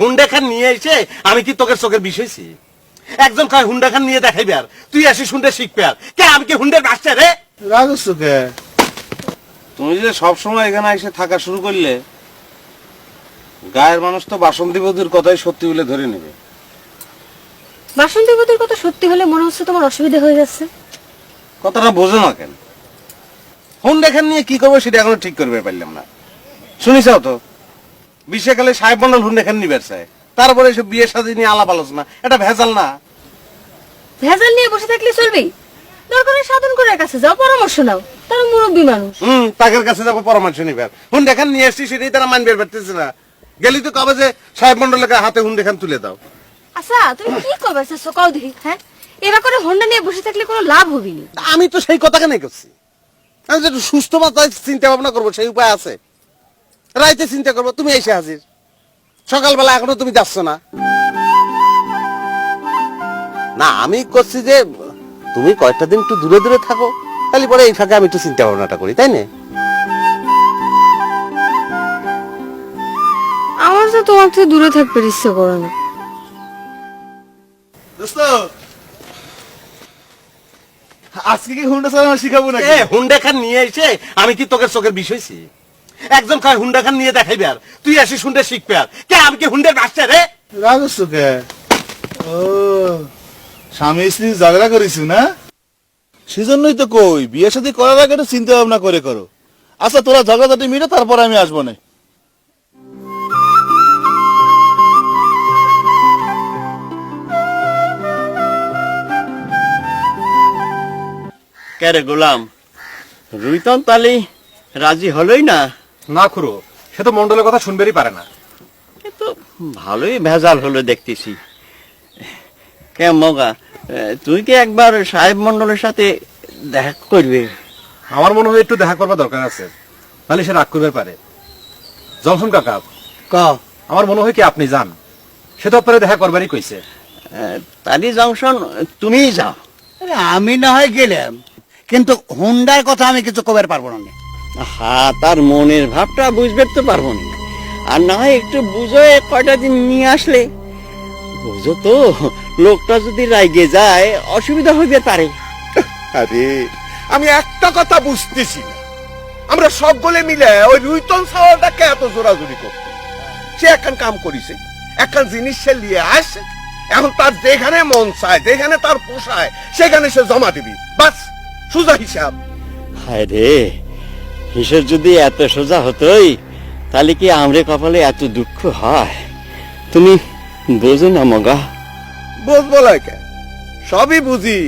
Honda খান নিয়ে এসে আমি কি তোকে চোখের বিষয়ছি? একজন কয় হুন্ডা খান নিয়ে দেখাইবে আর তুই আসিস হুন্ডা শিখবে আর কে আমি কি হুন্ডার মাস্টার রে? রাগছ কে? তুমি যে সবসময় এখানে এসে থাকা শুরু করলে, গায়ের মানুষ তো বাসন্তী বধূর কথাই সত্যি বলে ধরে নেবে। বাসন্তী বধূর কথা সত্যি হলে মনে হচ্ছে তোমার অসুবিধা হয়ে যাচ্ছে। কথাটা বোঝো না কেন? হুন্ডা খান নিয়ে কি করবো সেটা এখনো ঠিক করবে পারলাম না। শুনিসাও তো, বিশেষকালে সাহেব মন্ডল হুন্ডা খান নিবে চায়, তারপরে এসব বিয়ে শাদী নিয়ে আলাপ আলোচনা, এটা ভেজাল না? ভেজাল নিয়ে বসে থাকলে চলবে? দরকার সাধন করার কাছে যাও, পরামর্শ নাও, তার মুরব্বী মানুষ। তাদের কাছে যাবো পরামর্শ নিবে। হুন্ডা খান নিয়ে আসছি সেটাই তারা মানবে পারতেছে না। গেলি তো কবে যে সাহেব মন্ডলের হাতে হুন্ডা খান তুলে দাও। আচ্ছা তুমি কি করবে সকাল দেখি? হ্যাঁ, এরা করে হোন্ডা নিয়ে বসে থাকলে কোনো লাভ হবে না। আমি তো সেই কথা কেন করছি, আমি যে সুস্থ মাত্রায় চিন্তা ভাবনা করবো সেই উপায় আছে। রাইতে চিন্তা করবো, তুমি এসে হাজির। সকালবেলা এখনো তুমি যাচ্ছ না। না আমি করছি যে তুমি কয়েকটা দিন একটু দূরে দূরে থাকো, তাহলে পরে এই ফাঁকে আমি একটু চিন্তা ভাবনাটা করি, তাই না? আমার তো তোমার থেকে দূরে থাকতে ইচ্ছে করে না। দোস্ত, আজকে কি হুন্ডা চালানো শিখাবো নাকি? হুন্ডা খান নিয়ে এসে আমি কি তোকে চোখের বিষয়ছি? একজন কয় হুন্ডা খান নিয়ে দেখাইবে আর তুই আসিস হুন্ডা শিখবে আর কে আমি কি হুন্ডার মাস্টার রে? রাগছ কে? ও, স্বামী স্ত্রী ঝগড়া করিস না? সেজন্যই তো কই বিয়ে শাদী করার আগে একটু চিন্তা ভাবনা করে করো। আচ্ছা তোরা ঝগড়াঝাটি মিটে তারপর আমি আসবো না। কে রে গোলাম, রুইতন তালি রাজি হলোই না? না খুড়ো, সে তো মন্ডলের কথা শুনবেরই পারে না। এ তো ভালোই ভেজাল হলো দেখতেছি। কে মগা, তুই কি একবার সাহেব মন্ডলের সাথে দেখা করবে? আমার মনে হয় একটু দেখা করবার দরকার আছে, তাহলে সে রাগ করবে পারে। জংশন কাকা, আমার মনে হয় কি আপনি যান, সে তো আপনারা দেখা করবারই কইছে। তালি জংশন তুমিই যাও। আমি না হয় গেলাম, কিন্তু হুন্ডার কথা আমি কিছু কবার পারবো না। হ্যাঁ, তার মনের ভাবটা বুঝবে তো পারবো না। আর না হয় একটু বুঝো, কয়টা দিন নিয়ে আসলে। বুঝো তো, লোকটা যদি রাইগে যায় অসুবিধা হইবে পারে। আরে আমি একটা কথা বুঝতেছি না, আমরা সকলে মিলে ওই রুইতন সাওয়ালটাকে এত জোরাজুরি করতে। সে একখান কাম করিছে, একখান জিনিস সে নিয়ে আসে, এখন তার যেখানে মন চায়, যেখানে তার পোষায় সেখানে সে জমা দিবি, বাস, সোজা হিসাব। হায় রে, হিসেব যদি এত সোজা হতোই তাহলে কি আমরে কপালে এত দুঃখ হয়? তুমি বোঝো না মগা? বুঝবো লাগে, সবই বুঝি,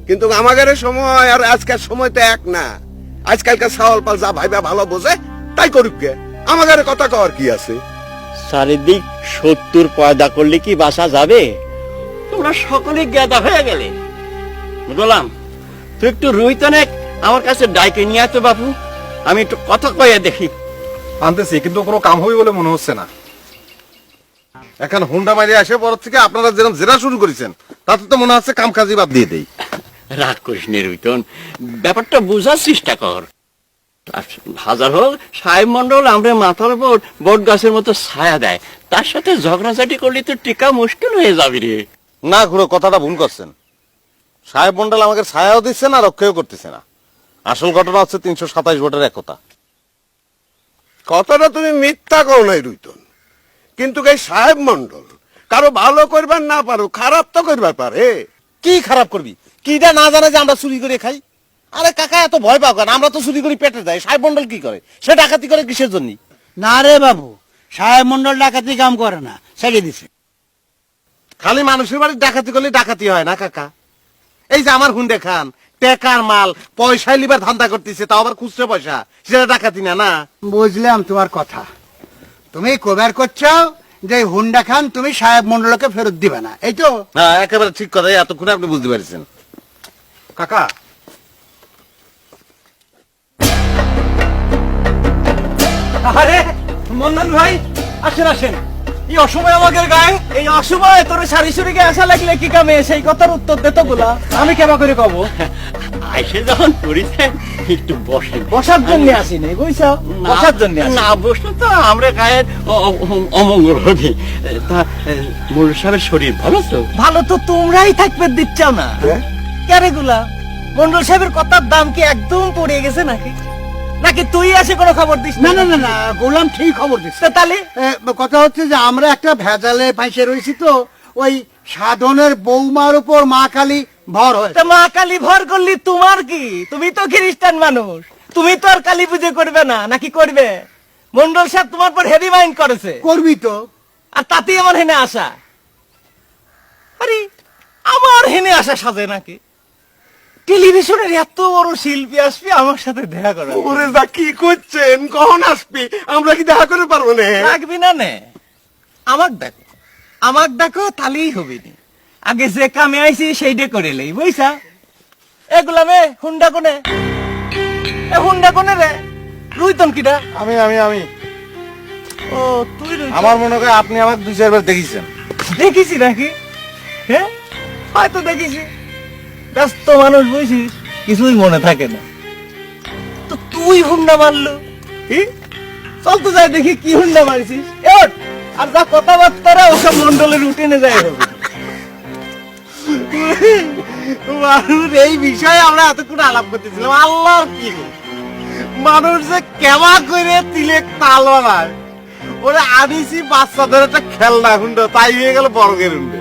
কিন্তু আমাদের সময় আর আজকের সময় তো এক না। আজকালকার সাওয়াল পাল যা ভাইবা ভালো বোঝে তাই করুক গে, আমাদের কথা কওয়ার কি আছে? চারিদিক 70 পয়দা করলে কি বাসা যাবে? তোমরা সকলে গেদা হয়ে গেলে। গোলাম, তুই একটু রুইতনে আমার কাছে ডাইকে নিয়ে আয় তো বাপু, আমি একটু কথা কয়ে দেখি। আনতেছি, কিন্তু কোনো কাম হবে বলে মনে হচ্ছে না। এখন হুন্ডা মারিয়ে আসে পর থেকে আপনারা যেরকম জেরা শুরু করেছেন, তাতে তো মনে হচ্ছে কাম কাজই বাদ দিয়ে দেই। রাগ করিস নে রুইতন, ব্যাপারটা বোঝার চেষ্টা কর। হাজার হোক সাহেব মন্ডল আমরা মাথার উপর বট গাছের মতো ছায়া দেয়, তার সাথে ঝগড়াঝাটি করলে তো টিকা মুশকিল হয়ে যাবে রে। না খুড়ো, কথাটা ভুল করছেন। সাহেব মন্ডল আমাকে ছায়াও দিচ্ছে না, রক্ষাও করতেছে না। আসল ঘটনা হচ্ছে 327 ভোটের একতা। কথাটা তুমি মিথ্যা কও নাই রুইতন, কিন্তু এই সাহেব মন্ডল কারো ভালো করবার না পারো, খারাপ তো করবার পারে। কি খারাপ করবি? কিটা না জানে যে আমরা চুরি করে খাই? আরে কাকা এত ভয় পাও কেন? আমরা তো চুরি করি পেটে দেয়। সাহেব মন্ডল কি করে? সে ডাকাতি করে কিসের জন্য? না রে বাবু, সাহেব মন্ডল ডাকাতি কাম করে না, ছেড়ে দিছে। খালি মানুষের বাড়ি ডাকাতি করলে ডাকাতি হয় না কাকা। এই যে আমার হুন্ডে খান টেকার মাল পয়সা লিবার ধান্দা করতেছে, তাও আবার খুচরো পয়সা, সেটা ডাকাতি না? না বুঝলাম তোমার কথা। তুমি কবার করছো যে হুন্ডা খান তুমি সাহেব মন্ডলকে ফেরত দিবে না, এই তো? হ্যাঁ, একেবারে ঠিক কথা, এতক্ষণে আপনি বুঝতে পারছেন। কাকা, আরে মন্ডল ভাই, আসেন আসেন, এই অসময় আমাদের গায়ে এই অসময় তোর সারি সুরিকে আসা লাগলে কি কামে সেই কথার উত্তর দে তো গুলা আমি কেবা করে কব আইসে যখন করিছে একটু বসে বসার জন্য আসিনি বুঝছো বসার জন্য না বসলে তো আমরা গায়ের অমঙ্গল হবে তা মুরুল সাহেবের শরীর ভালো তো ভালো তো তোমরাই থাকবে দিচ্ছাও না কেন গুলা মন্ডল সাহেবের কথার দাম কি একদম পড়ে গেছে নাকি নাকি তুই এসে কোনো খবর দিস না না না না গোলাম ঠিক খবর দিচ্ছে তাহলে কথা হচ্ছে যে আমরা একটা ভেজালে ফাঁসে রয়েছি তো ওই সাধনের বৌমার উপর মা কালী ভর হয় তা মা কালী ভর করলি তোমার কি তুমি তো খ্রিস্টান মানুষ তুমি তো আর কালী পুজো করবে না নাকি করবে মন্ডল সাহেব তোমার পর হেভি মাইন্ড করেছে করবি তো আর তাতেই আমার হেনে আসা আরে আমার হেনে আসা সাজে নাকি টেলিভিশনের এত বড় শিল্পী আসবি আমার সাথে দেখা করা ওরে যা কি করছেন কখন আসবি আমরা কি দেখা করে পারবো না লাগবি না নে আমাক দেখো তাহলেই হবে নি আগে যে কামে আইছি সেইটা করে লই বুঝছা এগুলা মে হুন্ডা কোনে এ হুন্ডা কোনে রে রুইতন কিডা আমি ও তুই রুইতন। আমার মনে হয় আপনি আমাকে 2-4 বার দেখেছেন দেখিছি নাকি হ্যাঁ হয়তো দেখিছি ব্যস্ত মানুষ বুঝিস কিছুই মনে থাকে না তো তুই হুন্ডা মারলো চল তো যাই দেখি কি হুন্ডা মারছিস এ ওঠ, আর যা কথাবার্তা ওসব মন্ডলের রুটিনে যায় হবে মানুষ এই বিষয়ে আমরা এতক্ষণ আলাপ করতেছিলাম আল্লাহ কি মানুষ যে কেমা করে তিলে তাল বানায় ওরা আনিছি বাচ্চাদের একটা খেলনা হুন্ডা তাই হয়ে গেল বড়গের হুন্ডা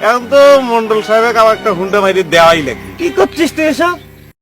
এখন তো মন্ডল সাহেব আমার একটা হুন্ডা মাইরে দেওয়াই লাগে কি করছিস তুই এসব